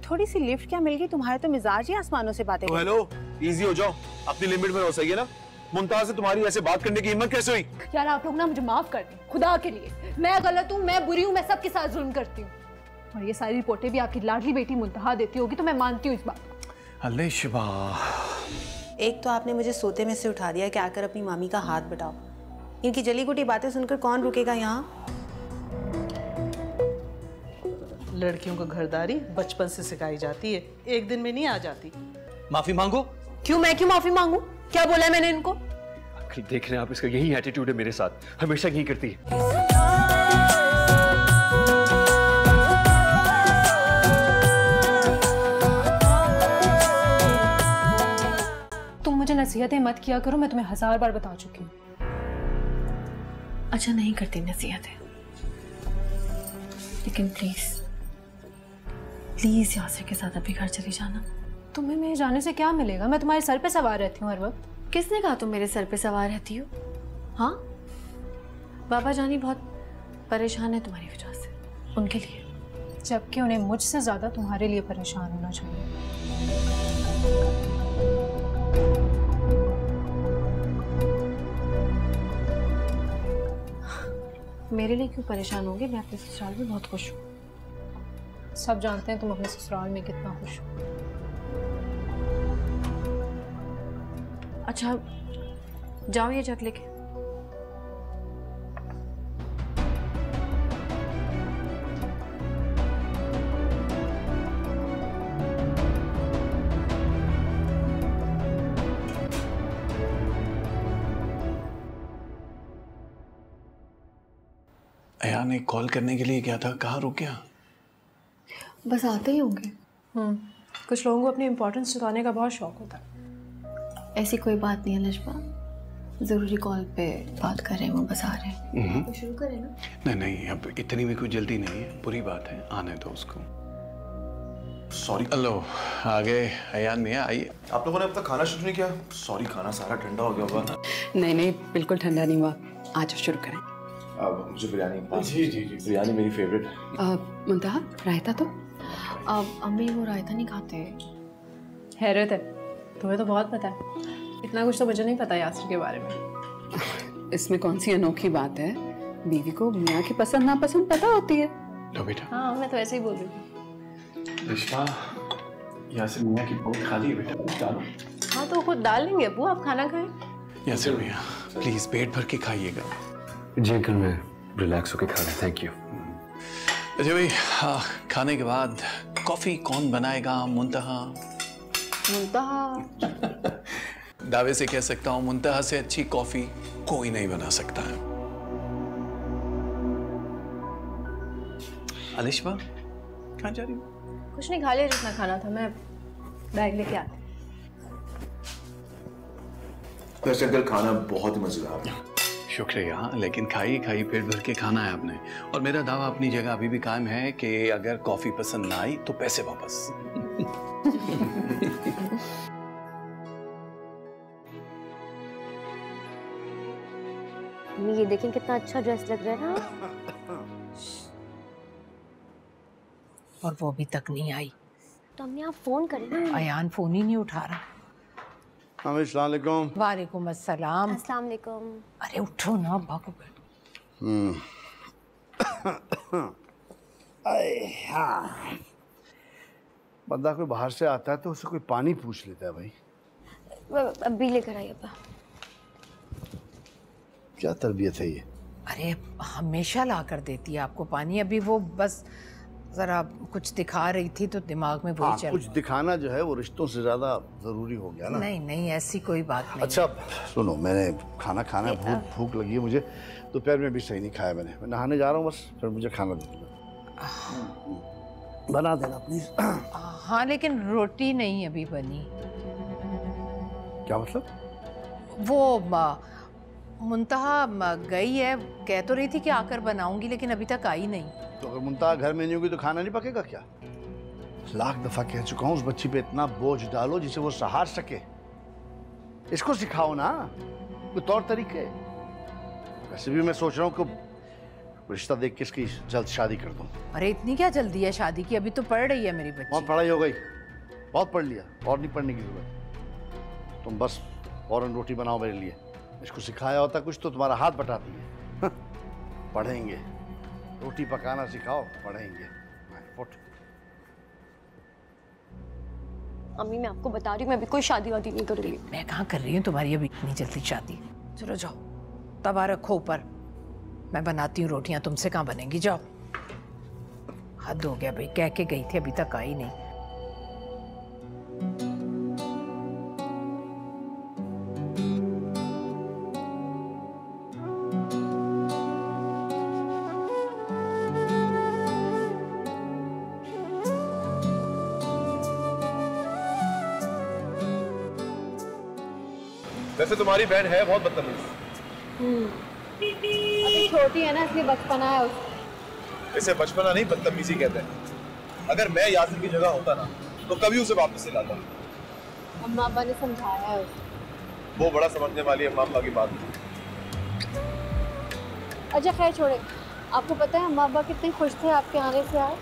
थोड़ी सी लिफ्ट क्या मिल गई, तुम्हारे तो मिजाज ही आसमानों से बातें। हेलो, इजी हो जाओ, अपनी लिमिट में रहो, सही है ना? मुमताज से तुम्हारी ऐसे बात करने की हिम्मत कैसे हुई? यार आप लोग ना मुझे माफ कर दें, खुदा के लिए। मैं गलत हूँ, मैं बुरी हूँ, मैं सबके साथ जुल्म करती हूँ। और ये सारी रिपोर्टें भी आपकी लाडली बेटी मुंतहा देती होगी, तो मैं मानती हूँ इस बात को। अलिशबा, एक तो आपने मुझे सोते में से उठा दिया कि आकर अपनी मामी का हाथ बटाओ। इनकी जली कुटी बातें सुनकर कौन रुकेगा यहाँ? लड़कियों को घरदारी बचपन से सिखाई जाती है, एक दिन में नहीं आ जाती। माफी मांगो। क्यों? मैं क्यों माफी मांगू? क्या बोला है मैंने इनको? देख रहे हैं आप, इसका यही एटीट्यूड है मेरे साथ, हमेशा यही करती है। तुम मुझे नसीहतें मत किया करो, मैं तुम्हें 1000 बार बता चुकी हूँ। अच्छा नहीं करती नसीहतें, लेकिन प्लीज प्लीज यासिर के साथ अभी घर चली जाना। तुम्हें मेरे जाने से क्या मिलेगा? मैं तुम्हारे सर पे सवार रहती हूँ हर वक्त। किसने कहा तुम मेरे सर पे सवार रहती हो? हाँ, बाबा जानी बहुत परेशान है तुम्हारी वजह से, उनके लिए। जबकि उन्हें मुझसे ज्यादा तुम्हारे लिए परेशान होना चाहिए। मेरे लिए क्यों परेशान होंगे? मैं अपने ससुराल में बहुत खुश हूँ। सब जानते हैं तुम अपने ससुराल में कितना खुश हो। अच्छा जाओ ये जग लेके। अया ने कॉल करने के लिए क्या था, कहाँ रुक गया? बस आते ही होंगे। कुछ लोगों को अपनी इम्पोर्टेंस जताने का बहुत शौक होता है। ऐसी कोई बात नहीं है लिशबा, जरूरी कॉल पे बात कर रहे हैं, वो बस आ रहे हैं। तो शुरू करें ना? नहीं नहीं, अब इतनी भी कोई जल्दी नहीं है, बुरी बात है, आने दो उसको। सॉरी। हेलो, आ गए अयान मियां, आइए। आप लोगों ने अब तक खाना शुरू नहीं किया? सॉरी, खाना सारा ठंडा हो गया होगा। नहीं नहीं, बिल्कुल ठंडा नहीं हुआ, आज शुरू करें। अब मुझे बिरयानी। जी जी जी, बिरयानी मेरी फेवरेट। मुंतहा, रायता तो? अम्मी वो रायता नहीं खाते। हैरत है, तुम्हें तो बहुत पता है। इतना कुछ तो मुझे नहीं पता यासिर के बारे में। इसमें कौन सी अनोखी बात है? बीवी को मियाँ की पसंद नापसंद पता होती है। लो बेटा। हाँ, मैं तो ऐसे ही बोल रही थी। रिश्ता यासिर मियाँ की बहुत खाली है बेटा, डालो। हाँ तो खुद डाल लेंगे अब्बू, आप खाना खाएं। यासिर मियाँ प्लीज पेट भर के खाइएगा। जी अंकल, मैं रिलैक्स होकर खा रहा हूँ, थैंक यू। अच्छा भाई, हाँ, खाने के बाद कॉफी कौन बनाएगा? मुंतहा। मुंतहा? दावे से कह सकता हूँ मुंतहा से अच्छी कॉफी कोई नहीं बना सकता है। अलिशबा कहाँ जा रही हो? कुछ नहीं, खा लिया जितना खाना था, मैं बैग लेके आती। वैसे अंकल खाना बहुत ही मजेदार है। शुक्रिया, लेकिन खाई खाई पेट भर के खाना है आपने। और मेरा दावा अपनी जगह अभी भी कायम है कि अगर कॉफी पसंद ना आई तो पैसे वापस। ये देखें कितना अच्छा ड्रेस लग रहा है ना। और वो अभी तक नहीं आई। तो अम्मी आप फोन करें ना। अयान फोन ही नहीं उठा रहा। अस्सलाम वालेकुम। वालेकुम अस्सलाम। अस्सलाम वालेकुम। अरे उठो ना, भागो। हाँ, बंदा कोई बाहर से आता है तो उसे कोई पानी पूछ लेता है भाई। अभी लेकर आई अब्बा। क्या तरबियत है ये? अरे हमेशा ला कर देती है आपको पानी, अभी वो बस जरा कुछ दिखा रही थी तो दिमाग में वही चल। कुछ दिखाना जो है वो रिश्तों से ज्यादा जरूरी हो गया ना। नहीं नहीं, ऐसी कोई बात नहीं। अच्छा सुनो, मैंने खाना खाना है, भूख लगी है मुझे। दोपहर में भी सही नहीं खाया मैंने। मैं नहाने जा रहा हूँ बस, फिर मुझे खाना दे देना, बना देना प्लीज। हाँ लेकिन रोटी नहीं अभी बनी। क्या मतलब? वो मुंतहा गई है, कह तो रही थी कि आकर बनाऊंगी, लेकिन अभी तक आई नहीं। तो अगर मुंतहा घर में नहीं होगी तो खाना नहीं पकेगा क्या? लाख दफा कह चुका हूँ उस बच्ची पे इतना बोझ डालो जिसे वो सहार सके। इसको सिखाओ ना कोई तौर तरीके। वैसे भी मैं सोच रहा हूँ कि रिश्ता देख के इसकी जल्द शादी कर दूं। अरे इतनी क्या जल्दी है शादी की? अभी तो पढ़ रही है मेरी बच्ची। बहुत पढ़ाई हो गई, बहुत पढ़ लिया, और नहीं पढ़ने की जरूरत। तुम बस फौरन रोटी बनाओ मेरे लिए। इसको सिखाया होता कुछ तो तुम्हारा हाथ बटाती है। पढ़ेंगे, रोटी पकाना सिखाओ, पढ़ेंगे। उठ। अम्मी मैं आपको बता रही हूँ, मैं अभी कोई शादी वादी नहीं करूंगी। मैं कहाँ कर रही हूँ तुम्हारी अभी इतनी जल्दी शादी? चलो जाओ, तवा रखो ऊपर, मैं बनाती हूँ रोटियां, तुमसे कहाँ बनेंगी। जाओ। हद हो गया भाई, कह के गई थी अभी तक आई नहीं। वैसे तुम्हारी बहन है बहुत बदतमीज। अभी छोटी है ना, इसलिए बचपना है उसका। इसे बचपना नहीं बदतमीजी कहते हैं। अगर मैं यासिर की जगह होता ना तो कभी उसे वापस से लाता। अम्मा अब्बा ने समझाया है उसे। वो बड़ा समझने वाली है, अम्मा की बात। अच्छा खैर छोड़े, आपको पता है अम्मा अब्बा कितने खुश थे आपके आने से आज?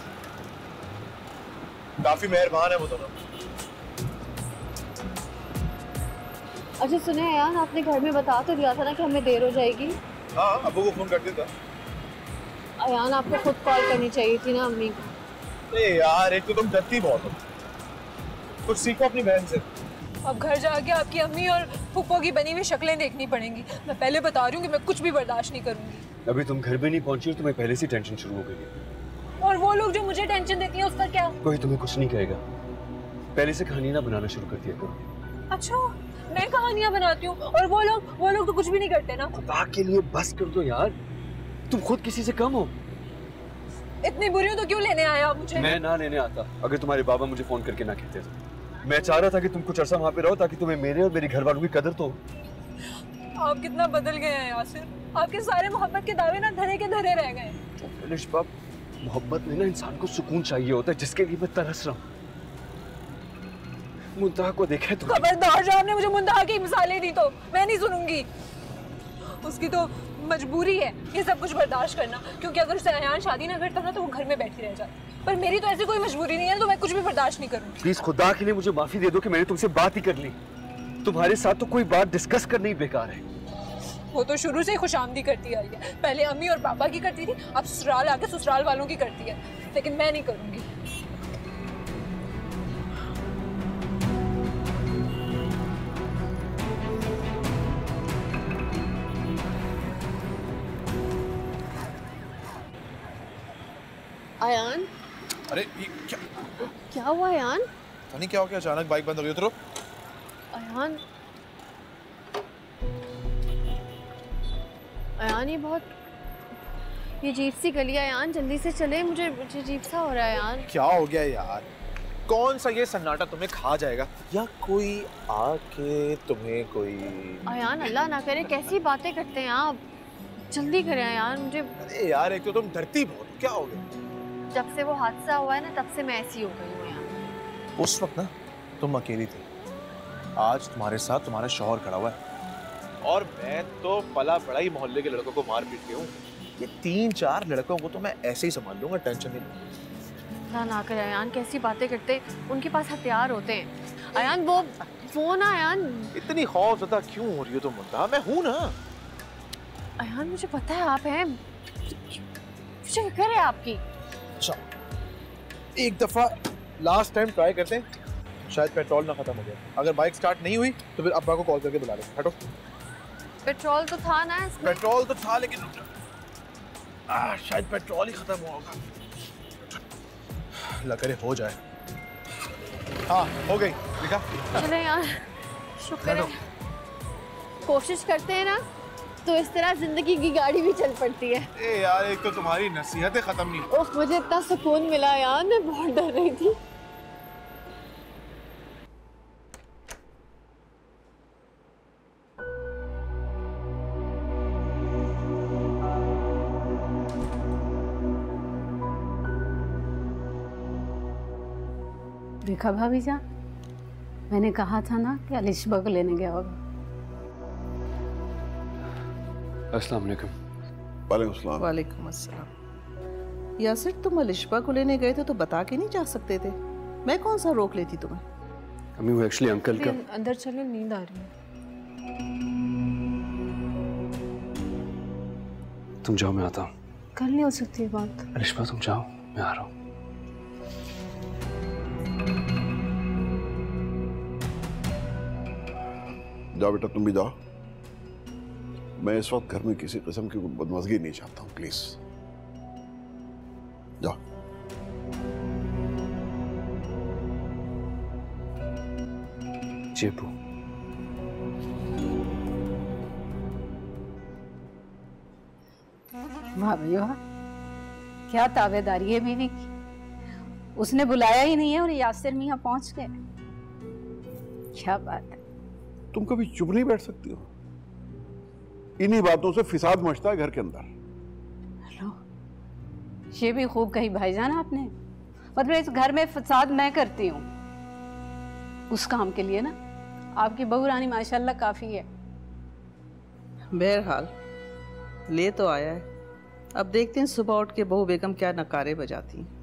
काफी मेहरबान है वो दोनों। अच्छा सुने यार, आपने घर में बता तो दिया था ना कि हमें देर हो जाएगी। हाँ, अब्बू को फोन कर देता। अयान आपको खुद कॉल करनी चाहिए थी ना अम्मी को। यार एक तो तुम डरती बहुत हो, कुछ सीखो अपनी बहन से। अब घर जाके आपकी अम्मी और फूफो की बनी हुई शक्लें देखनी पड़ेंगी। मैं पहले बता रही हूँ कि मैं कुछ भी बर्दाश्त नहीं करूंगी। अभी तुम घर पे नहीं पहुंची हो, तुम्हें पहले से टेंशन शुरू हो गई है। और वो लोग जो मुझे टेंशन देती हैं उसका क्या? कोई तुम्हें कुछ नहीं कहेगा, पहले से कहानी ना बनाना शुरू कर दिया करो। अच्छा मैं कहानियां बनाती हूँ और वो लोग तो कुछ भी नहीं करते ना। खुदा के लिए बस कर दो यार, तुम खुद किसी से कम हो। इतनी बुरी हो तो क्यों लेने आए आप मुझे? मैं ना लेने आता अगर तुम्हारे बाबा मुझे फोन करके ना कहते तो। मैं चाह रहा था कि तुम कुछ अर्सा वहाँ पे रहो ताकि तुम्हें मेरे और मेरी घर वालों की कदर तो हो। आप कितना बदल गए हैं यासिर, आपके सारे मोहब्बत के दावे ना धरे के धरे रह गए। मोहब्बत में ना इंसान को सुकून चाहिए होता है, जिसके लिए मैं तरस रहा हूँ। मुंतहा को देखा तो खबरदार, जो आपने मुझे मुंतहा की मिसालें दी तो मैं नहीं सुनूंगी। उसकी तो मजबूरी है ये सब कुछ बर्दाश्त करना, क्योंकि अगर उसे अयान शादी ना करता ना तो वो घर में बैठी रह जाती। पर मेरी तो ऐसी कोई मजबूरी नहीं है, तो मैं कुछ भी बर्दाश्त नहीं करूंगी। प्लीज खुदा के लिए मुझे माफी दे दो कि मैंने तुमसे बात ही कर ली। तुम्हारे साथ तो कोई बात डिस्कस करनी ही बेकार है। वो तो शुरू से ही खुशामदी करती आई है, पहले अम्मी और पापा की करती थी, अब ससुराल आके ससुराल वालों की करती है, लेकिन मैं नहीं करूंगी। अयान, अरे ये क्या हुआ अयान? पता नहीं क्या हो गया, अचानक बाइक बंद हो गई। उतरो। अयान, अयान ये अजीब सी गली है अयान, जल्दी से चले, मुझे अजीब सा हो रहा है अयान। क्या हो गया यार? कौन सा ये सन्नाटा तुम्हें खा जाएगा, या कोई आके तुम्हें कोई? अयान अल्लाह ना करे, कैसी बातें करते हैं आप, जल्दी करें अयान मुझे। अरे यार एक तो तुम डरती बहुत, क्या हो गया? जब से वो हादसा हुआ है ना तब से मैं ऐसी हो गई हूँ यार। उस वक्त ना तुम अकेली थी, आज तुम्हारे साथ तुम्हारा शौहर खड़ा हुआ है, और मैं तो पला बड़ा ही मोहल्ले के लड़कों को मार पीट के हूँ। ये 3-4 लड़कों को तो मैं ऐसे ही संभाल लूंगा, टेंशन नहीं लूंगा। ना करे अयान, कैसी बातें करते, उनके पास हथियार होते हैं अयान। वो ना अयान, इतनी खौफजदा क्यों हो रही हो तुम? मुंतहा मैं हूं ना। अयान मुझे पता है आप हैं, मुझे फिक्र है आपकी। अच्छा एक दफा लास्ट टाइम ट्राई करते हैं, शायद पेट्रोल ना खत्म हो गया। अगर बाइक स्टार्ट नहीं हुई तो फिर अब्बा को कॉल करके बुला लेंगे। हटो। पेट्रोल तो था ना इसमें? पेट्रोल तो था लेकिन शायद पेट्रोल ही खत्म हुआ होगा। अल्लाह करे हो जाए। हाँ हो गई, देखा? चले यार, शुक्र है। कोशिश करते हैं ना तो इस तरह जिंदगी की गाड़ी भी चल पड़ती है। ए यार एक तो तुम्हारी नसीहतें खत्म नहीं। ओह मुझे इतना सुकून मिला यार, मैं बहुत डर रही थी। देखा भाभी जान, मैंने कहा था ना कि अलिशबा को लेने गया होगा। अस्सलाम वालेकुम। वालेकुम अस्सलाम। यासिर, तुम अलिशबा को लेने गए थे तो बता के नहीं जा सकते थे? मैं कौन सा रोक लेती तुम्हें? अम्मी वो एक्चुअली अंकल का। अंदर चलो, नींद आ रही है। तुम जाओ, मैं आता हूँ। कल नहीं हो सकती ये बात। अलिशबा तुम जाओ, मैं आ रहा हूँ। जाओ बेटा, तुम भी जाओ। मैं इस वक्त घर में किसी किस्म की बदमज़गी नहीं चाहता हूँ, प्लीज जाओ। जी अब्बू। वाह भैया, क्या ताबेदारी है बीवी की। उसने बुलाया ही नहीं है और यासिर मियां पहुंच गए। क्या बात है। तुम कभी चुप नहीं बैठ सकती हो? इन्हीं बातों से फिसाद मचता है घर के अंदर। लो, ये भी खूब कही भाईजान आपने। मतलब इस घर में फसाद मैं करती हूँ। उस काम के लिए ना आपकी बहू रानी माशाल्लाह काफी है। बहरहाल ले तो आया है, अब देखते हैं सुबह उठ के बहू बेगम क्या नकारे बजाती हैं।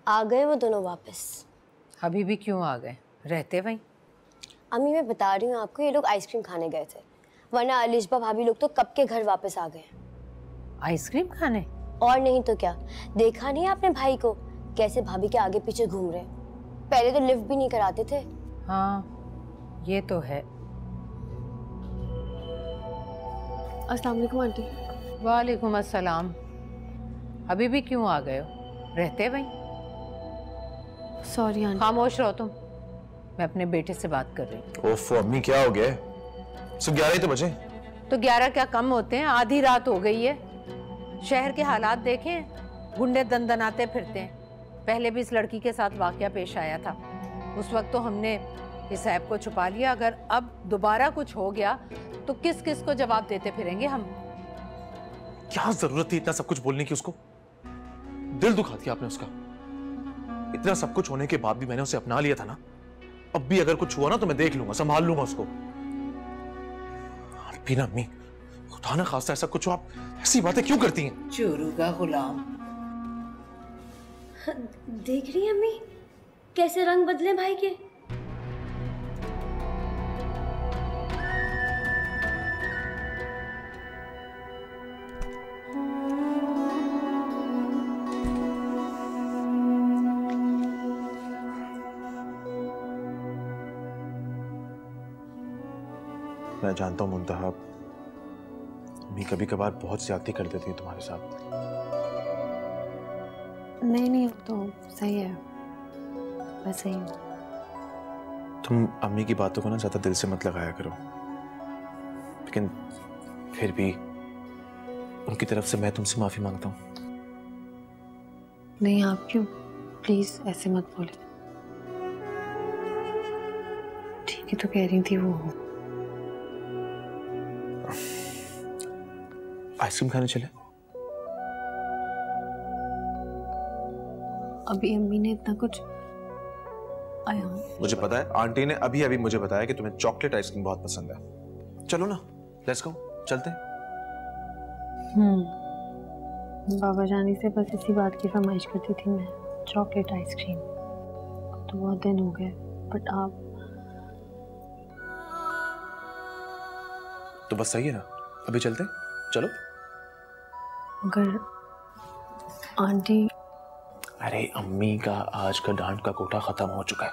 आ गए वो दोनों वापस? अभी भी क्यों आ गए, रहते वहीं? अम्मी मैं बता रही हूँ आपको, ये लोग आइसक्रीम खाने गए थे, वरना अलिशबा भाभी लोग तो कब के घर वापस आ गए। आइसक्रीम खाने? और नहीं तो क्या, देखा नहीं आपने भाई को कैसे भाभी के आगे पीछे घूम रहे? पहले तो लिफ्ट भी नहीं कराते थे। हाँ ये तो है। अस्सलाम वालेकुम आंटी। वालेकुम अस्सलाम। अभी भी क्यों आ गए हो, रहते वहीं? Sorry aunty. खामोश रहो तुम, मैं अपने बेटे से बात कर रही हूँ। ओफ अम्मी क्या हो गया? सिर्फ 11 ही तो बजे। तो 11 क्या कम होते हैं, आधी रात हो गई है। शहर के हालात देखें, गुंडे दंदनाते फिरते हैं। पहले भी इस लड़की के साथ वाकया पेश आया था, उस वक्त तो हमने इस ऐप को छुपा लिया। अगर अब दोबारा कुछ हो गया तो किस किस को जवाब देते फिरेंगे हम? क्या जरूरत थी इतना सब कुछ बोलने की? उसको दिल दुखा दिया आपने उसका। इतना सब कुछ होने के बाद भी मैंने उसे अपना लिया था ना। अब भी अगर कुछ हुआ ना तो मैं देख लूंगा, संभाल लूंगा उसको। बिना अम्मी, खुदा ना खास्ता ऐसा कुछ हो, आप ऐसी बातें क्यों करती हैं? चोरू का गुलाम। देख रही है अम्मी कैसे रंग बदले भाई के। मैं जानता हूं मुंतहा, अम्मी कभी कभार बहुत ज्यादती कर देती है तुम्हारे साथ। नहीं तो सही है, मैं सही हूँ। तुम अम्मी की बातों को ना ज्यादा दिल से मत लगाया करो, लेकिन फिर भी उनकी तरफ से मैं तुमसे माफी मांगता हूँ। नहीं आप क्यों, प्लीज ऐसे मत बोले। ठीक है तो कह रही थी वो। आइसक्रीम खाने चले? अभी अम्मी ने इतना कुछ आया। मुझे पता है, आंटी ने अभी अभी मुझे बताया कि तुम्हें चॉकलेट आइसक्रीम बहुत पसंद है। चलो ना, लेट्स गो, चलते हैं। बाबा जानी से बस इसी बात की फरमाइश करती थी मैं, चॉकलेट आइसक्रीम। तो बहुत दिन हो गए, बट आप तो बस सही है ना, अभी चलते हैं, चलो। अगर आंटी। अरे अम्मी का आज का डांट का कोटा खत्म हो चुका है,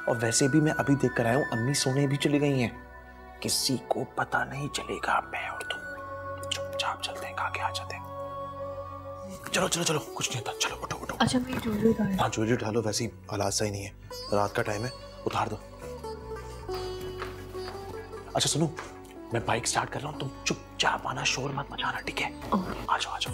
और वैसे भी मैं अभी देख कर आया हूँ अम्मी सोने भी चली गई हैं। किसी को पता नहीं चलेगा, मैं और तुम चुपचाप चलते हैं, आगे आ जाते हैं। चलो चलो चलो, कुछ नहीं होता, चलो उठो उठो। अच्छा मेरी ज्वेलरी उतार। हाँ ज्वेलरी उठा लो, वैसे ही हालात सही नहीं है, रात का टाइम है, उतार दो। अच्छा सुनो, मैं बाइक स्टार्ट कर रहा हूँ, तुम चुपचाप आना, शोर मत मचाना, ठीक है? आ जाओ आ जाओ।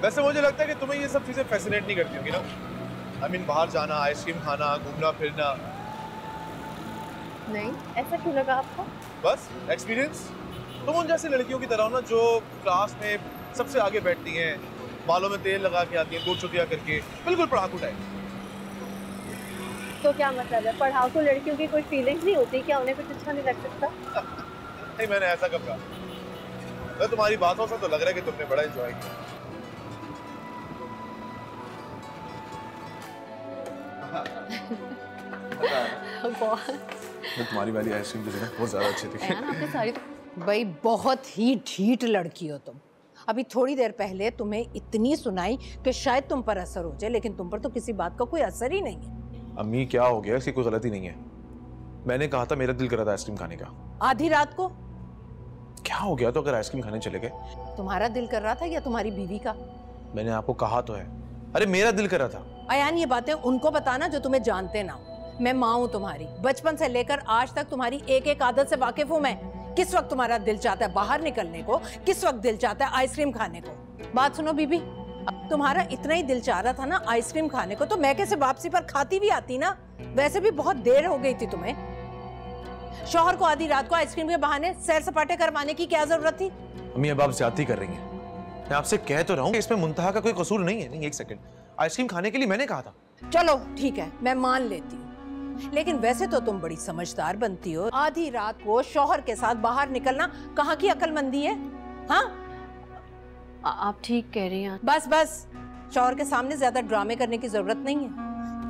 वैसे मुझे लगता है कि तुम्हें ये सब चीजें फैसिनेट नहीं करती होंगी ना? I mean, बाहर जाना, आइसक्रीम खाना, घूमना फिरना। नहीं, ऐसा क्यों लगा आपको? बस एक्सपीरियंस। तुम उन जैसी लड़कियों की तरह हो ना जो क्लास में सबसे आगे बैठती हैं, बालों में तेल लगा के आती हैं, दो चुटिया करके, बिल्कुल पढ़ाकू टाइप। तो क्या मतलब है, पढ़ाकू लड़कियों की कोई फीलिंग्स नहीं होती क्या? उन्हें कुछ अच्छा नहीं लग सकता? नहीं, मैंने ऐसा कब कहा? मैं तुम्हारी बातों से तो लग रहा है कि तुमने बड़ा एंजॉय किया। तुम्हारी वाली आइसक्रीम जो है बहुत ज्यादा अच्छी थी। आपकी सारी भाई बहुत ही ढीठ लड़की हो तुम। अभी थोड़ी देर पहले तुम्हें इतनी सुनाई कि शायद तुम पर असर हो जाए, लेकिन तुम पर तो किसी बात का कोई असर ही नहीं है। अम्मी क्या हो गया, इसकी कोई गलती नहीं है। मैंने कहा था मेरा दिल कर रहा था आइसक्रीम खाने का। आधी रात को क्या हो गया तो अगर आइसक्रीम खाने चले गए? तुम्हारा दिल कर रहा था या तुम्हारी बीवी का? मैंने आपको कहा तो है, अरे मेरा दिल कर रहा था। अयान ये बातें उनको बताना जो तुम्हें जानते ना। मैं माँ हूँ तुम्हारी, बचपन से लेकर आज तक तुम्हारी एक एक आदत से वाकिफ हूँ मैं। किस वक्त तुम्हारा दिल चाहता है बाहर निकलने को, किस वक्त दिल चाहता है आइसक्रीम खाने को। बात सुनो बीबी, अब तुम्हारा इतना ही दिल चाह रहा था ना आइसक्रीम खाने को, तो मैं कैसे वापसी पर खाती भी आती ना। वैसे भी बहुत देर हो गई थी तुम्हें। शौहर को आधी रात को आइसक्रीम के बहाने सैर सपाटे करवाने की क्या जरूरत थी? अम्मी अब आप ज्यादती कर रही हैं। मैं आपसे कह तो रहा हूँ इसमें मुंतहा का कोई कसूर नहीं है। नहीं, एक सेकंड, आइसक्रीम खाने के लिए मैंने कहा था। चलो ठीक है, मैं मान लेती हूँ, लेकिन वैसे तो तुम बड़ी समझदार बनती हो। आधी रात को शौहर के साथ बाहर निकलना कहाँ की अक्लमंदी है? हाँ आप ठीक कह रही हैं। बस बस, शौहर के सामने ज्यादा ड्रामे करने की जरूरत नहीं है।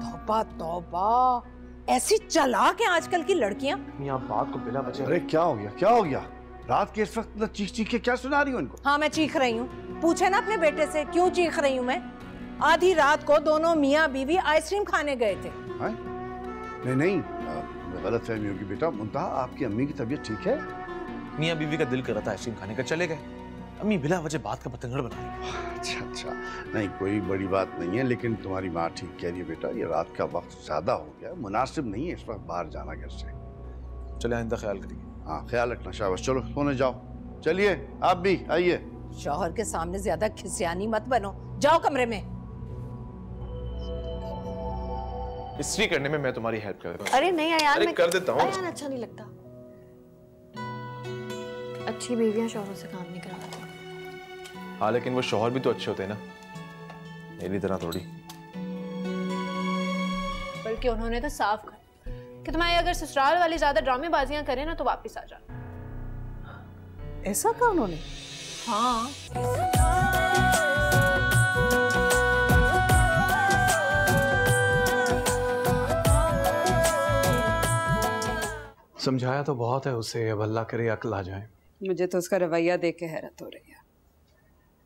तौबा तौबा, ऐसी चालाक हैं आजकल की लड़कियां। आप बात को बिना वजह। अरे क्या हो गया, क्या हो गया? रात के इस वक्त चीख चीख के क्या सुना रही हो इनको? हाँ मैं चीख रही हूँ, पूछे ना अपने बेटे से क्यों चीख रही हूँ मैं। आधी रात को दोनों मियाँ बीवी आइसक्रीम खाने गए थे। नहीं नहीं, गलत फहमी होगी बेटा। मुंतहा आपकी अम्मी की तबीयत ठीक है? मियाँ बीवी का दिल कर रहा था आइसक्रीम खाने का, चले गए। अम्मी बिना वजह बात का पतंगड़ बना रही है। अच्छा अच्छा, नहीं कोई बड़ी बात नहीं है, लेकिन तुम्हारी माँ ठीक कह रही है बेटा, ये रात का वक्त ज्यादा हो गया, मुनासिब नहीं है इस वक्त बाहर जाना घर से। चले आइंदा ख्याल करिए। हाँ ख्याल रखना, शाबाश। चलो सोने जाओ। चलिए आप भी आइए। शौहर के सामने ज्यादा खिसियानी मत बनो, जाओ कमरे में। इस्त्री करने में मैं तुम्हारी हेल्प कर देता हूँ। अरे नहीं अयान, अरे मैं कर देता हूँ। अयान अच्छा नहीं लगता। अच्छी बीवियां शौहरों से काम नहीं करवाती। हाँ लेकिन वो शौहर भी तो अच्छे होते हैं ना, मेरी तरह थोड़ी। बल्कि उन्होंने तो साफ कहा कि तुम्हारे अगर ससुराल वाली ज्यादा ड्रामेबाजियां करें ना तो वापस आ जाना। ऐसा कहा उन्होंने? हाँ। समझाया तो बहुत है उसे, अब अल्लाह करे अक्ल आ जाए। मुझे तो उसका रवैया देख के हैरत हो रही है।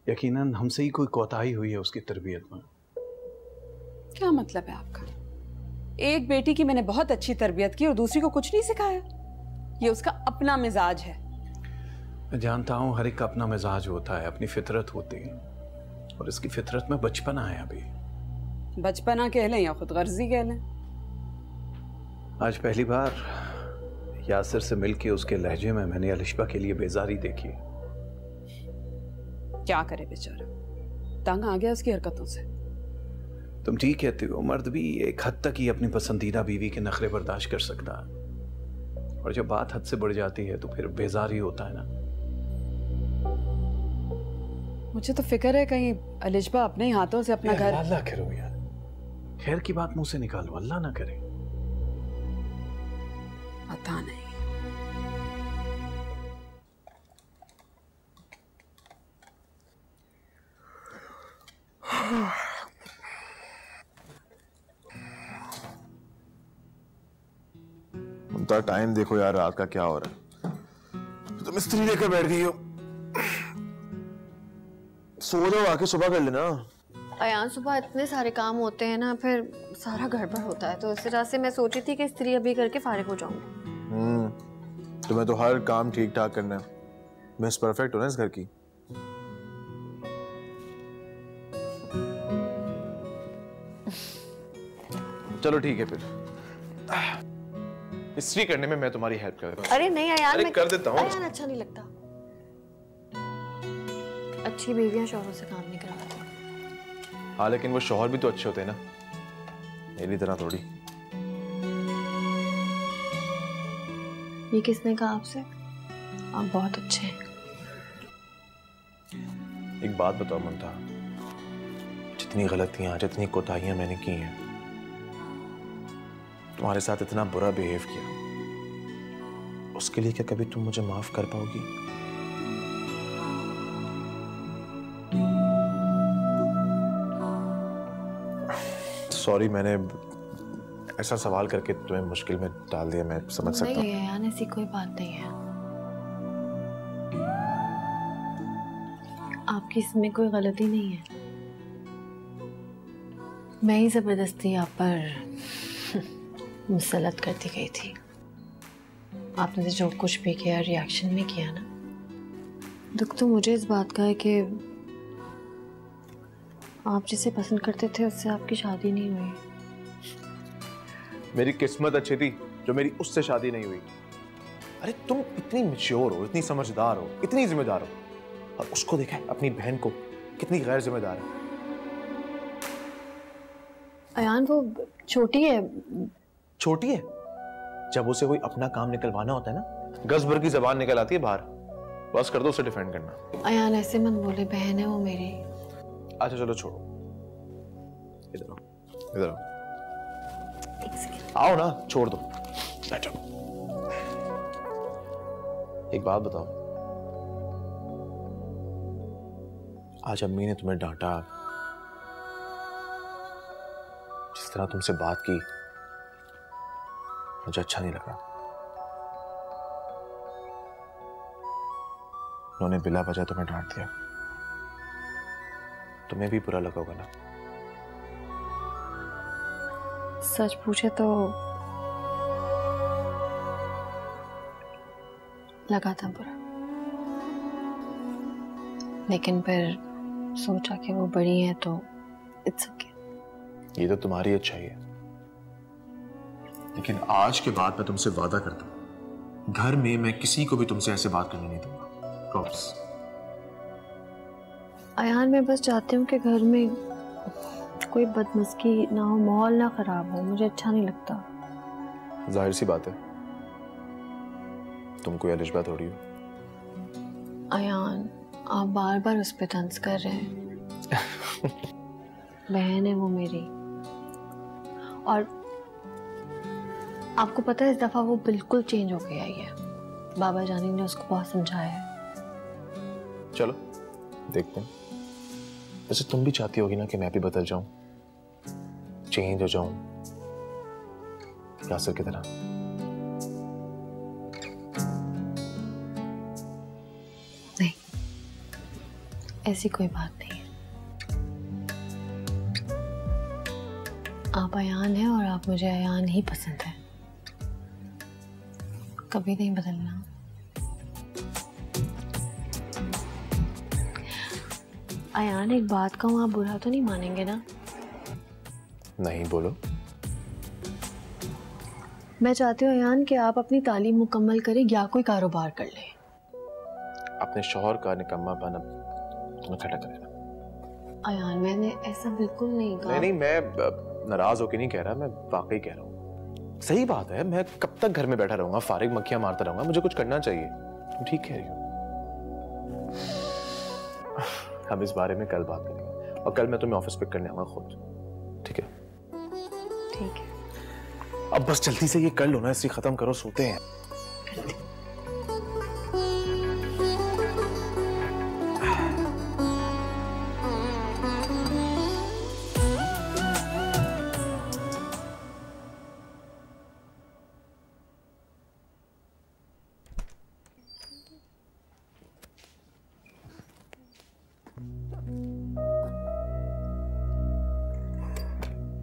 यकीनन हमसे ही कोई कोताही हुई है उसकी तरबियत में। क्या मतलब है आपका? एक बेटी की मैंने बहुत अच्छी तरबियत की और दूसरी को कुछ नहीं सिखाया। ये उसका अपना मिजाज है। मैं जानता हूँ हर एक का अपना मिजाज होता है, अपनी फितरत होती है, और इसकी फितरत में बचपना है। अभी बचपना कह लें या खुद गर्जी कह लें। आज पहली बार यासिर से मिलके उसके लहजे में मैंने अलिशबा के लिए बेजारी देखी। क्या करे बेचारा, तंग आ गया उसकी हरकतों से। तुम ठीक कहते हो, मर्द भी एक हद तक ही अपनी पसंदीदा बीवी के नखरे बर्दाश्त कर सकता है, और जब बात हद से बढ़ जाती है तो फिर बेजार ही होता है ना। मुझे तो फिक्र है कहीं अलिशबा अपने ही हाथों से अपना घर। अल्लाह करो यार, खैर की बात मुंह से निकालो, अल्लाह ना करे। पता नहीं। तो टाइम देखो यार, रात का क्या हो रहा है। तुम मिस्त्री लेकर बैठ गई हो, सो जाओ, आके सुबह कर लेना। अयान सुबह इतने सारे काम होते हैं ना, फिर सारा गड़बड़ होता है, तो इस वजह से मैं सोची थी कि स्त्री अभी करके फारिग हो जाऊंगी। तुम्हें तो हर काम ठीक ठाक करना है, मिस परफेक्ट हो ना इस घर की। चलो ठीक है फिर, इस्त्री करने में मैं तुम्हारी हेल्प कर देता हूँ। अरे नहीं अयान, मैं कर देता हूँ। अयान अच्छा नहीं लगता, अच्छी बीवियां शौहरों से काम नहीं करवाती। हाँ लेकिन वो शौहर भी तो अच्छे होते हैं ना, मेरी तरह थोड़ी। ये किसने कहा आपसे? आप बहुत अच्छे हैं। एक बात बताओ ममता, जितनी गलतियां, जितनी कोताहियां मैंने की हैं, तुम्हारे साथ इतना बुरा बिहेव किया, उसके लिए क्या कभी तुम मुझे माफ कर पाओगी? सॉरी, मैंने ऐसा सवाल करके तुम्हें मुश्किल में डाल दिया, मैं समझ सकता हूँ। नहीं यार, ऐसी कोई बात नहीं है। आपकी इसमें कोई गलती नहीं है। मैं ही जबरदस्ती आप पर मुसलत करती गई थी। आपने जो कुछ भी किया रिएक्शन में किया ना, दुख तो मुझे इस बात का है कि आप जिसे पसंद करते थे उससे आपकी शादी नहीं हुई। मेरी किस्मत अच्छी थी जो मेरी उससे शादी नहीं हुई। अरे तुम इतनी मैच्योर हो, इतनी समझदार हो, इतनी जिम्मेदार हो, और उसको देखा है अपनी बहन को कितनी गैर जिम्मेदार है। अयान वो छोटी है। छोटी है? जब उसे कोई अपना काम निकलवाना होता है ना, गज भर की जबान निकल आती है बाहर। बस कर दो उसे डिफेंड करना। अयान ऐसे मत बोले, बहन है वो मेरी। अच्छा चलो छोड़ो, इधर आओ, इधर आओ। आओ ना, छोड़ दो, बैठो। एक बात बताओ, आज अम्मी ने तुम्हें डांटा, जिस तरह तुमसे बात की, मुझे अच्छा नहीं लगा। उन्होंने बिला वजह तुम्हें डांट दिया, तुम्हें भी बुरा लगा होगा ना? सच पूछे तो लगा था बुरा, लेकिन फिर सोचा कि वो बड़ी हैं तो इट्स ओके। ये तो तुम्हारी अच्छाई है, लेकिन आज के बाद मैं तुमसे वादा करता हूं, घर में मैं किसी को भी तुमसे ऐसे बात करने नहीं दूंगा। प्रॉमिस। अयान मैं बस चाहती हूँ कि घर में कोई बदमस्की ना हो, माहौल ना खराब हो, मुझे अच्छा नहीं लगता। जाहिर सी बात है, तुम कोई अलिशबा थोड़ी हो। अयान आप बार बार उस पे तंज कर रहे हैं। बहन है वो मेरी, और आपको पता है इस दफा वो बिल्कुल चेंज हो गई है। बाबा जानी ने उसको बहुत समझाया है। चलो देखते हैं। वैसे तुम भी चाहती होगी ना कि मैं भी बदल जाऊं, चेंज हो जाऊं यासिर की तरह। ऐसी कोई बात नहीं है। आप अयान हैं और आप मुझे अयान ही पसंद है, कभी नहीं बदलना। अयान एक बात कहूँ, आप बुरा तो नहीं मानेंगे ना? नहीं, बोलो। मैं चाहती हूँ अयान कि आप अपनी तालीम मुकम्मल करें या कोई कारोबार कर लें। अपने शौहर का निकम्मापन अब तुम्हें खड़ा करेगा। अयान मैंने ऐसा बिल्कुल नहीं कहा। नहीं, मैं नाराज होकर नहीं कह रहा, मैं वाकई कह रहा हूँ। सही बात है, मैं कब तक घर में बैठा रहूंगा, फारिग मक्खियां मारता रहूंगा? मुझे कुछ करना चाहिए। तुम ठीक कह रही हो। हम इस बारे में कल बात करेंगे और कल मैं तुम्हें ऑफिस पिक करने आऊंगा खुद, ठीक है? ठीक है। अब बस जल्दी से ये कर लो ना, इससे खत्म करो, सोते हैं।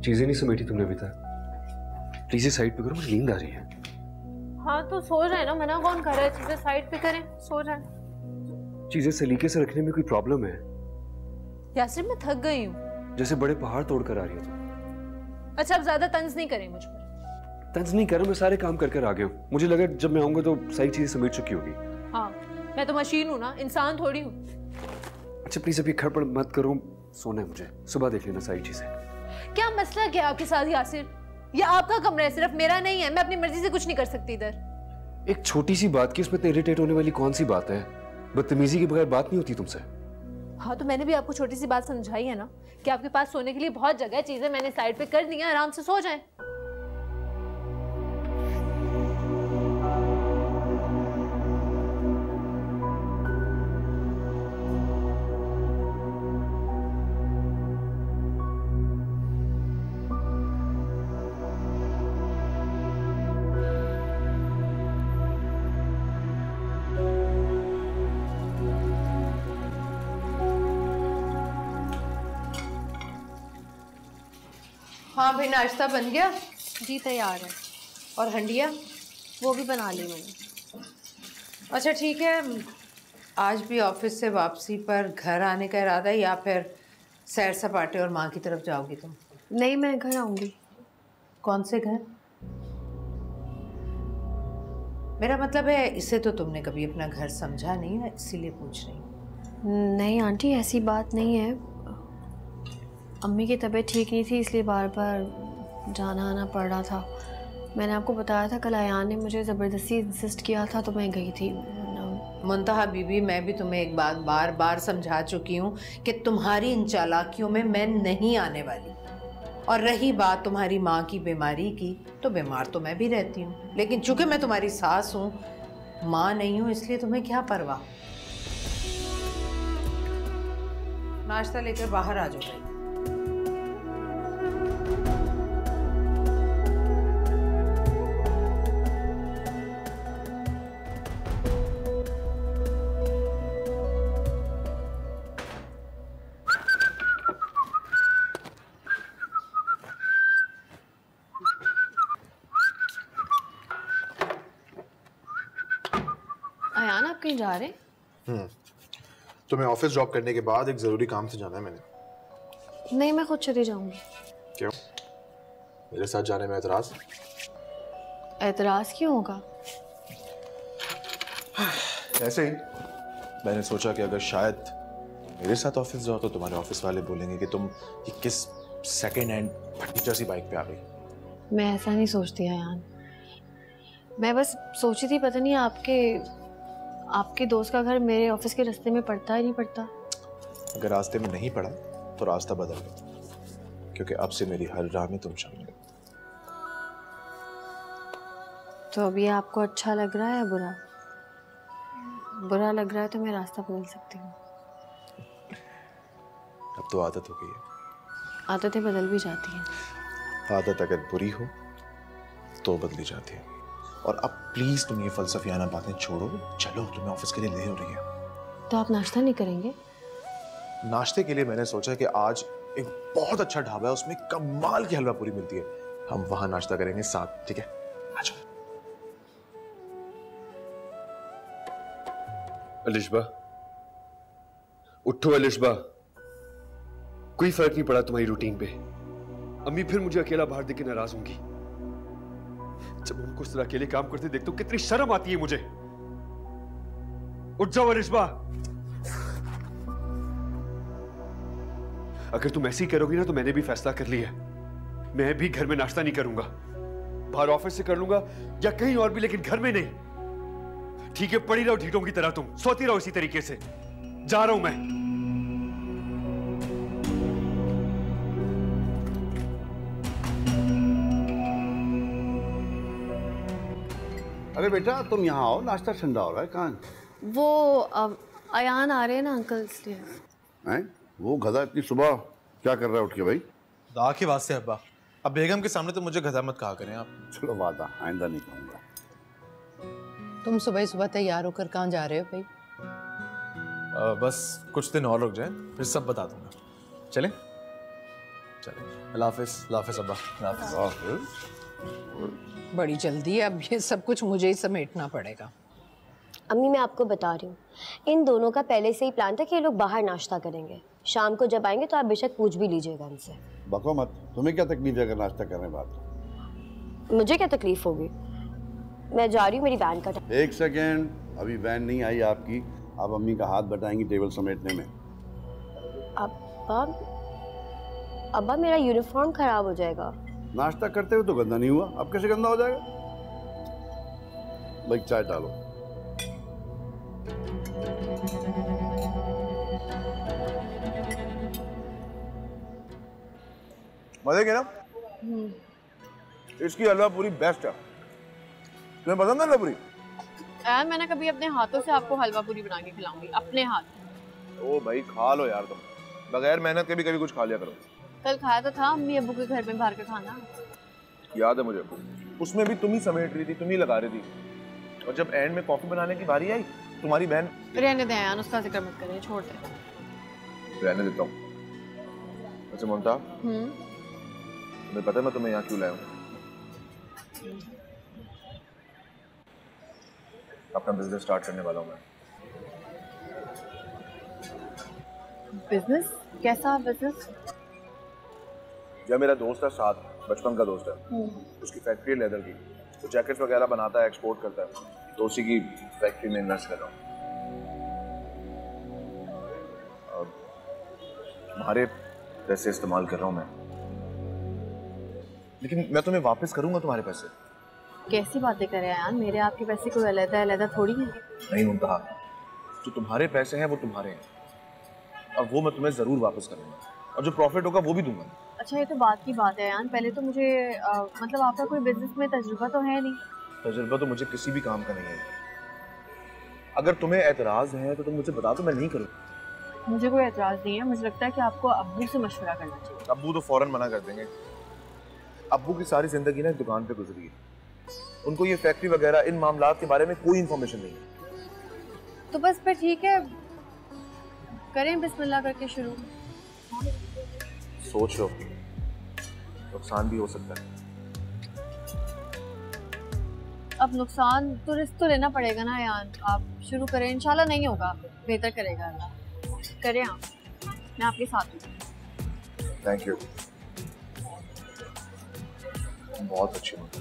चीजें नहीं समेटी तुमने अभी तक? प्लीज ये साइड पे करो, मुझे नींद आ रही है। हाँ तो सो जाए ना, मना कौन कर रहा है? चीजें साइड पे करें, सो जाए। चीजें सलीके से रखने में कोई प्रॉब्लम है? यासिर मैं थक गई हूँ। जैसे बड़े पहाड़ तोड़ कर आ रही हो तुम। अच्छा अब ज्यादा तंज नहीं करें मुझ पर। तंज नहीं कर रहा, मैं सारे काम कर आ गया हूँ। मुझे लगा जब मैं आऊंगा तो सारी चीजें समेट चुकी होगी। हाँ मैं तो मशीन हूँ ना, इंसान थोड़ी हूँ। अच्छा प्लीज अभी खड़पड़ मत करो, सोना है मुझे, सुबह देख लेना सारी चीजें। क्या मसला क्या आपके साथ यासिर? ये आपका कमरा है, सिर्फ मेरा नहीं है। मैं अपनी मर्जी से कुछ नहीं कर सकती इधर। एक छोटी सी बात की उसमें तो इरिटेट होने वाली कौन सी बात है? बदतमीजी के बगैर बात नहीं होती तुमसे। हाँ तो मैंने भी आपको छोटी सी बात समझाई है ना कि आपके पास सोने के लिए बहुत जगह है, चीजें मैंने साइड पे कर दी हैं, आराम से सो जाएं। हाँ भाई, नाश्ता बन गया? जी तैयार है। और हंडिया? वो भी बना ली मैंने। अच्छा ठीक है। आज भी ऑफिस से वापसी पर घर आने का इरादा है या फिर सैर सपाटे और माँ की तरफ जाओगी तुम? नहीं, मैं घर आऊंगी। कौन से घर? मेरा मतलब है इसे तो तुमने कभी अपना घर समझा नहीं है, इसीलिए पूछ रही हूँ। नहीं आंटी, ऐसी बात नहीं है। अम्मी की तबीयत ठीक नहीं थी, इसलिए बार बार जाना आना पड़ रहा था। मैंने आपको बताया था, कल अयान ने मुझे ज़बरदस्ती इंसिस्ट किया था तो मैं गई थी। मुंतहा बीबी, मैं भी तुम्हें एक बात बार बार समझा चुकी हूँ कि तुम्हारी इन चालाकियों में मैं नहीं आने वाली। और रही बात तुम्हारी माँ की बीमारी की, तो बीमार तो मैं भी रहती हूँ, लेकिन चूंकि मैं तुम्हारी सास हूँ, माँ नहीं हूँ, इसलिए तुम्हें क्या परवाह। नाश्ता लेकर बाहर आ जाओ। अयान आप कहीं जा रहे हैं? तुम्हें ऑफिस ड्रॉप करने के बाद एक जरूरी काम से जाना है मैंने। नहीं, मैं खुद चली जाऊंगी। क्यों? मेरे साथ जाने में एतराज? एतराज क्यों होगा? ऐसे ही मैंने सोचा कि अगर शायद मेरे साथ ऑफिस जाओ तो तुम्हारे ऑफिस वाले बोलेंगे कि तुम ये किस सेकेंड हैंड फटीचर सी बाइक पे आ गई। मैं ऐसा नहीं सोचती अयान। मैं बस सोची थी, पता नहीं आपके दोस्त का घर मेरे ऑफिस के रास्ते में पड़ता है नहीं पड़ता। अगर रास्ते में नहीं पड़ा तो रास्ता बदल गया, क्योंकि अब से मेरी हर राह में तुम शामिल हो। तो अब ये आपको अच्छा लग रहा है या बुरा? बुरा लग रहा है तो मैं रास्ता बदल सकती हूँ। अब तो आदत हो गई है। आदतें बदल भी जाती हैं। आदत अगर बुरी हो तो बदली जाती है। और अब प्लीज तुम ये फलसफियाना बातें छोड़ो, चलो, तुम्हें ऑफिस के लिए देर हो रही है। तो आप नाश्ता नहीं करेंगे? नाश्ते के लिए मैंने सोचा कि आज एक बहुत अच्छा ढाबा है, उसमें कमाल की हलवा पूरी मिलती है, हम वहां नाश्ता करेंगे साथ, ठीक है? आ जाओ। अलिशबा, उठो अलिशबा, कोई फर्क नहीं पड़ा तुम्हारी रूटीन पे। अम्मी फिर मुझे अकेला बाहर देख के नाराज होंगी। जब उनको इस तरह अकेले काम करते देखते हो कितनी शर्म आती है मुझे। उठ जाओ अलिशबा। अगर तुम ऐसे ही करोगी ना तो मैंने भी फैसला कर लिया, मैं भी घर में नाश्ता नहीं करूंगा। बाहर ऑफिस से कर लूंगा या कहीं और भी, लेकिन घर में नहीं। ठीक है, पड़ी रहो ढीठों की तरह, तुम सोती रहो इसी तरीके से। जा रहा हूं मैं। अरे बेटा तुम यहाँ आओ, नाश्ता ठंडा हो रहा है। कहाँ वो अयान आ रहे हैं ना अंकल, इसलिए। हैं? वो गधा इतनी सुबह क्या कर रहा है उठ के भाई? खुदा के वास्ते अब्बा, अब बेगम के सामने तो मुझे गधा मत कहा करें आप। चलो वादा, आइंदा नहीं कहूँगा। तुम सुबह सुबह तैयार होकर कहाँ जा रहे हो भाई? बस कुछ दिन और रुक जाए, फिर सब बता दूंगा। चलें? चलें। अल्लाह हाफिज़। अल्लाह हाफिज़ अब्बा। अल्लाह हाफिज़। बड़ी जल्दी है, अब ये सब कुछ मुझे ही समेटना पड़ेगा। अम्मी मैं आपको बता रही हूँ, इन दोनों का पहले से ही प्लान था कि ये लोग बाहर नाश्ता करेंगे। शाम को जब आएंगे तो आप बेशक पूछ भी लीजिएगा इनसे। बको मत, तुम्हें क्या तकलीफ है अगर नाश्ता करने बाद? मुझे क्या तकलीफ होगी? मैं जा रही हूँ, मेरी वैन का टाइम। एक सेकेंड, अभी वैन नहीं आई आपकी, आप अम्मी का हाथ बटाएंगी टेबल समेटने में। अब्बा मेरा यूनिफॉर्म खराब हो जाएगा। नाश्ता करते हुए तो गंदा नहीं हुआ, अब कैसे गंदा हो जाएगा? भाई चाय डालो। मजे के ना? इसकी हलवा पूरी बेस्ट है। तुम्हें पसंद है हलवा पूरी? यार मैंने कभी अपने हाथों से आपको हलवा पूरी बना के खिलाऊंगी, अपने हाथ। ओ भाई खा लो यार, तुम बगैर मेहनत के भी कभी कुछ खा लिया करो। कल खाया तो था अम्मी अब्बू के घर में बाहर का खाना। याद है मुझे, उसमें भी तुम ही समेट रही थी, तुम ही लगा रही थी, और जब एंड में कॉफी बनाने की बारी आई तुम्हारी बहन। रहने दे यार, उसका जिक्र मत करें, छोड़ दे। रहने देता हूँ। अच्छा ममता, तुम्हें पता है मैं तुम्हें यहाँ क्यों लाया हूँ? अपना बिजनेस स्टार्ट करने वाला हूँ मैं। बिजनेस? कैसा बिजनेस? जब मेरा दोस्त है साथ, बचपन का दोस्त है, उसकी फैक्ट्री है लेदर की, तो जैकेट्स वगैरह बनाता है, एक्सपोर्ट करता है, तो उसी की फैक्ट्री में इन्वेस्ट कर रहा हूँ। तुम्हारे पैसे इस्तेमाल कर रहा हूँ मैं, लेकिन मैं तुम्हें वापस करूंगा तुम्हारे पैसे। कैसी बातें कर रहे हैं यार, मेरे आपके पैसे कोई अलग थोड़ी है। नहीं मुमता, जो तुम्हारे पैसे हैं वो तुम्हारे हैं, और वो मैं तुम्हें जरूर वापस करूंगा, और जो प्रॉफिट होगा वो भी दूंगा। अच्छा ये तो बात की बात है यार, पहले तो मुझे मतलब आपका कोई बिजनेस में तजुर्बा तो है नहीं। तजुर्बा तो मुझे किसी भी काम का नहीं है। अगर तुम्हें एतराज है तो तुम मुझे बता दो, मैं नहीं करूँगा। मुझे कोई एतराज नहीं है, मुझे लगता है कि आपको अब्बू से मशवरा करना चाहिए। अब्बू तो फौरन मना कर देंगे। अब्बू की सारी जिंदगी ना दुकान पे गुजरी है, उनको ये फैक्ट्री वगैरह इन मामलात के बारे में कोई इंफॉर्मेशन नहीं है। तो बस फिर ठीक है, करें बिस्मिल्लाह करके शुरू। सोच लो, नुकसान भी हो सकता है। अब नुकसान तो रिस्क तो लेना पड़ेगा ना यार, आप शुरू करें, इंशाल्लाह नहीं होगा, बेहतर करेगा अल्लाह। करें आप, मैं आपके साथ हूँ। थैंक यू, बहुत अच्छी बात।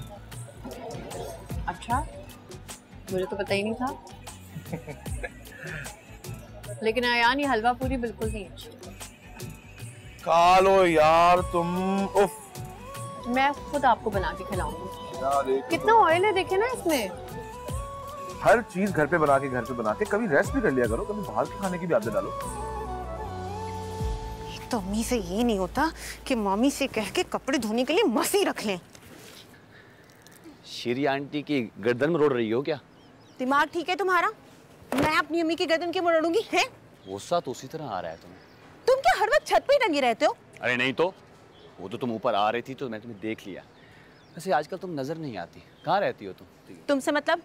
अच्छा, मुझे तो पता ही नहीं था। लेकिन अयान ये हलवा पूरी बिल्कुल नहीं अच्छी। खा लो यार तुम। उफ, मैं खुद आपको बना के खिलाऊंगी। कितना ऑयल है देखे ना इसमें। हर चीज घर पे बना के कभी रेस्ट भी कर लिया करो, कभी बाहर के खाने की भी आदत डालो। तो अम्मी से ये नहीं होता कि मम्मी से कह के कपड़े धोने के लिए मसी रख लें। शीरी आंटी की गर्दन में रोड़ रही हो क्या? दिमाग ठीक है तुम्हारा? मैं अपनी अम्मी की गर्दन क्यों मरोड़ूंगी? है गुस्सा तो उसी तरह आ रहा है तुम्हें। तुम क्या हर वक्त छत पे ही टंगे रहते हो? अरे नहीं तो, वो तो तुम ऊपर आ रही थी तो मैं तुम्हें देख लिया। वैसे आजकल तुम नजर नहीं आती, कहाँ रहती हो तुम? तुमसे मतलब?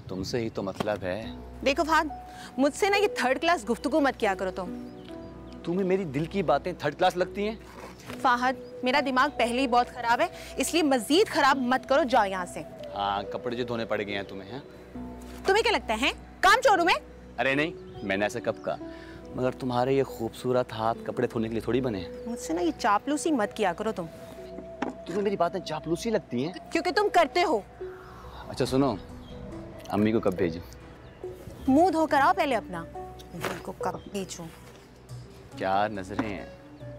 तुमसे ही तो मतलब है। देखो फहद, मुझसे ना ये थर्ड क्लास गुफ्तगू मत किया करो तुम। तुम्हें मेरी दिल की बातें थर्ड क्लास लगती हैं? फाहद, मेरा दिमाग पहले ही बहुत खराब है, इसलिए मजीद खराब मत करो, जाओ यहाँ से। हाँ, कपड़े जो धोने पड़ गए हैं तुम्हें। हैं तुम्हें क्या लगता है काम चोर हूं मैं? अरे नहीं, मैंने ऐसा कब कहा, मगर तुम्हारे ये खूबसूरत हाथ कपड़े धोने के लिए थोड़ी बने हैं। मुझसे ना ये चापलूसी मत किया करो तुम। तुम्हें मेरी बातें चापलूसी लगती हैं? क्योंकि तुम करते हो। अच्छा सुनो, अम्मी को कब भेजूं? मुंह धोकर आओ पहले अपना, को कब भेजूं? क्या नजरें हैं।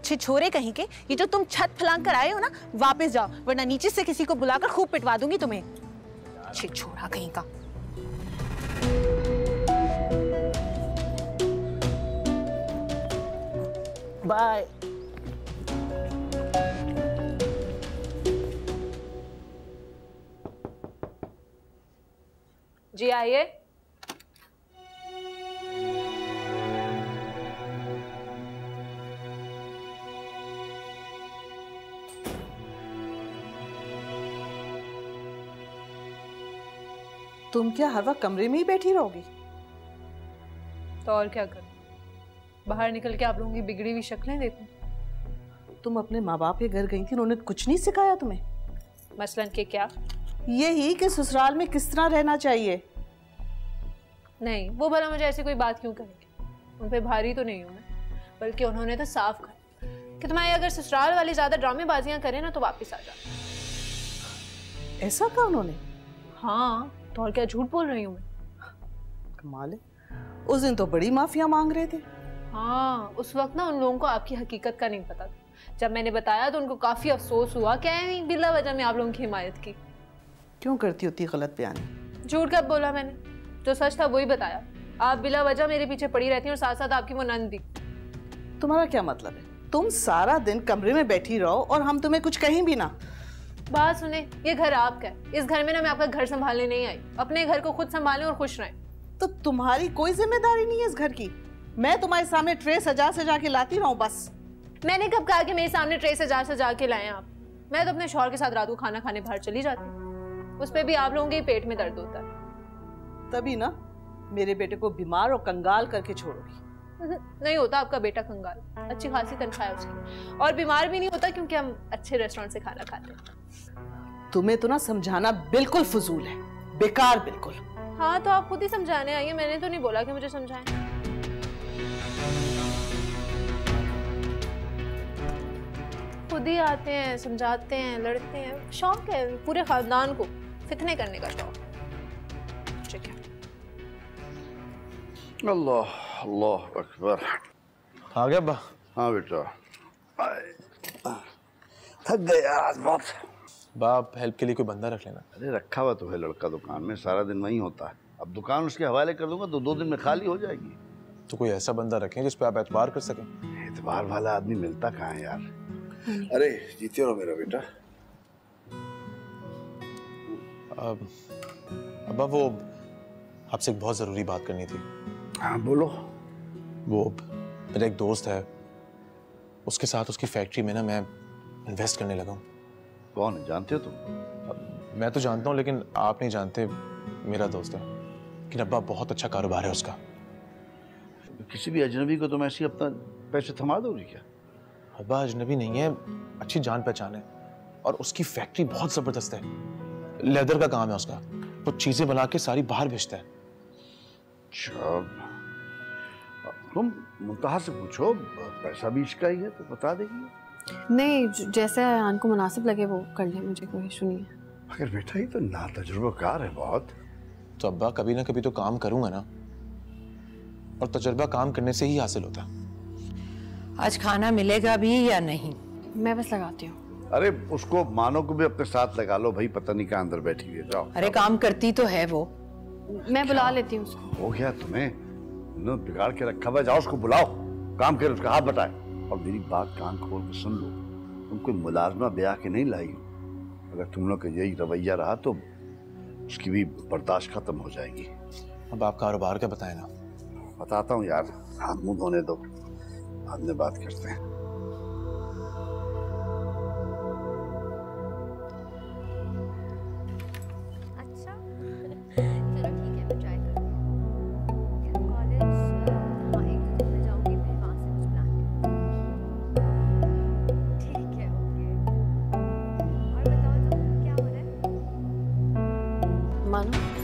छिछोरे कहीं के, ये जो तुम छत फलांग कर आए हो ना, वापस जाओ, वरना नीचे से किसी को बुलाकर खूब पिटवा दूंगी तुम्हें। छिछोरा कहीं का। बाय। जी आइए। तुम क्या हर वक्त कमरे में ही बैठी रहोगी? तो और क्या करूं? बाहर निकल के आप लोगों की बिगड़ी हुई शक्लें देखूं। तुम अपने माँ बाप के घर गई थी, उन्होंने कुछ नहीं सिखाया तुम्हें? मसलन के क्या? यही कि ससुराल में किस तरह रहना चाहिए। नहीं, वो भला मुझे ऐसी कोई बात क्यों कहेंगे? उन पे भारी तो नहीं हूं मैं, बल्कि उन्होंने तो साफ कहा कि तुम्हारे अगर ससुराल वाले ज्यादा ड्रामेबाजियां करें ना तो वापस आ जाओ। ऐसा कहा उन्होंने? हाँ, तो और क्या झूठ बोल रही हूँ मैं? कमाल है, उस दिन तो बड़ी माफिया मांग रहे थे। हाँ, उस वक्त ना उन लोगों को आपकी हकीकत का नहीं पता था। जब मैंने बताया तो उनको काफी अफसोस हुआ। क्या नहीं बिला वजह में आप लोगों की हिमायत की। क्यों करती होती गलत बयानी? झूठ कब बोला मैंने? जो सच था वही बताया। आप बिला वजह मेरे पीछे पड़ी रहती हैं और साथ साथ आपकी वो नंद भी। तुम्हारा क्या मतलब है? तुम सारा दिन कमरे में बैठी रहो और हम तुम्हें कुछ कहीं भी ना। बात सुने, ये घर आपका है। इस घर में ना मैं आपका घर संभालने नहीं आई, अपने घर को खुद संभालें और खुश रहें। तो तुम्हारी कोई जिम्मेदारी नहीं है इस घर की? मैं तुम्हारे सामने ट्रे सजा सजा के लाती रहूं बस? मैंने कब कहा कि मेरे सामने ट्रे सजा के लाएं आप? मैं तो अपने शौहर के साथ रात को खाना खाने बाहर चली जाती हूँ। उस पे भी आप लोगों के पेट में दर्द होता है। तभी ना मेरे बेटे को बीमार और कंगाल करके छोड़ोगी। नहीं होता आपका बेटा कंगाल, अच्छी खासी तनख्वाह है उसकी, और बीमार भी नहीं होता क्योंकि हम अच्छे रेस्टोरेंट से खाना खाते हैं। तुम्हें तो ना समझाना बिल्कुल फजूल है, बेकार बिल्कुल। हाँ तो आप खुद ही समझाने आइए, मैंने तो नहीं बोला कि मुझे समझाएं। खुद ही आते हैं, समझाते हैं, लड़ते हैं। शौक है पूरे खानदान को फितने करने का शौक। ठीक है। अल्लाह अल्लाह अकबर। आ गया अब्बा? हाँ बेटा, थक गए यार आज बहुत। बाप, हेल्प के लिए कोई बंदा रख लेना। अरे रखा हुआ तो है लड़का दुकान में, सारा दिन वहीं होता है। अब दुकान उसके हवाले कर दूंगा तो 2 दिन में खाली हो जाएगी। तो कोई ऐसा बंदा रखें जिस पे आप एतबार कर सकें। एतबार वाला आदमी मिलता कहाँ है यार। अरे जीते रहो मेरा बेटा। अब्बा, वो आपसे एक बहुत ज़रूरी बात करनी थी। हाँ बोलो। वो मेरा एक दोस्त है, उसके साथ उसकी फैक्ट्री में ना मैं इन्वेस्ट करने लगा हूँ। कौन है, जानते हो तुम? मैं तो जानता हूँ लेकिन आप नहीं जानते। मेरा दोस्त है, लेकिन अब्बा बहुत अच्छा कारोबार है उसका। किसी भी अजनबी को तुम ऐसी अपना पैसे थमा दोगे क्या? अब्बा अजनबी नहीं है, अच्छी जान पहचान है, और उसकी फैक्ट्री बहुत जबरदस्त है। लेदर का काम है उसका, वो चीजें बना के सारी बाहर भेजता है। अच्छा, तुम मुंतहा से पूछो, पैसा भी इसका ही है तो बता देगी। नहीं, जैसे आन को मुनासिब लगे वो कर ले, मुझे कोई इशू नहीं है। मगर बेटा ये तो नातजुर्बाकार है बहुत। तो अब्बा कभी ना कभी तो काम करूंगा ना, और तजुर्बा काम करने से ही हासिल होता है। आज खाना मिलेगा भी या नहीं? मैं बस लगाती हूँ। अरे उसको मानो को भी अपने साथ लगा लो भाई, पता नहीं कहाँ अंदर बैठी हुई है। जाओ। अरे काम करती तो है वो। मैं बुला लेती हूँ उसको। हो गया तुम्हें, तुमने बिगाड़ के रखा हुआ। जाओ उसको बुलाओ, काम करे, उसका हाथ बटाए। और मेरी बात कान खोल के सुन लो, तुम कोई मुलाजमा ब्याह के नहीं लाई हो। अगर तुम लोग का यही रवैया रहा तो उसकी भी बर्दाश्त खत्म हो जाएगी। अब आप कारोबार का बताएं ना। बताता हूँ यार, हाथ मुंह धोने दो, बाद में बात करते हैं। अच्छा चलो ठीक है, मैं ट्राई करती हूँ। कॉलेज हाँ 1-2 दिन में जाऊँगी, फिर वहाँ से कुछ प्लान करेंगे। मानो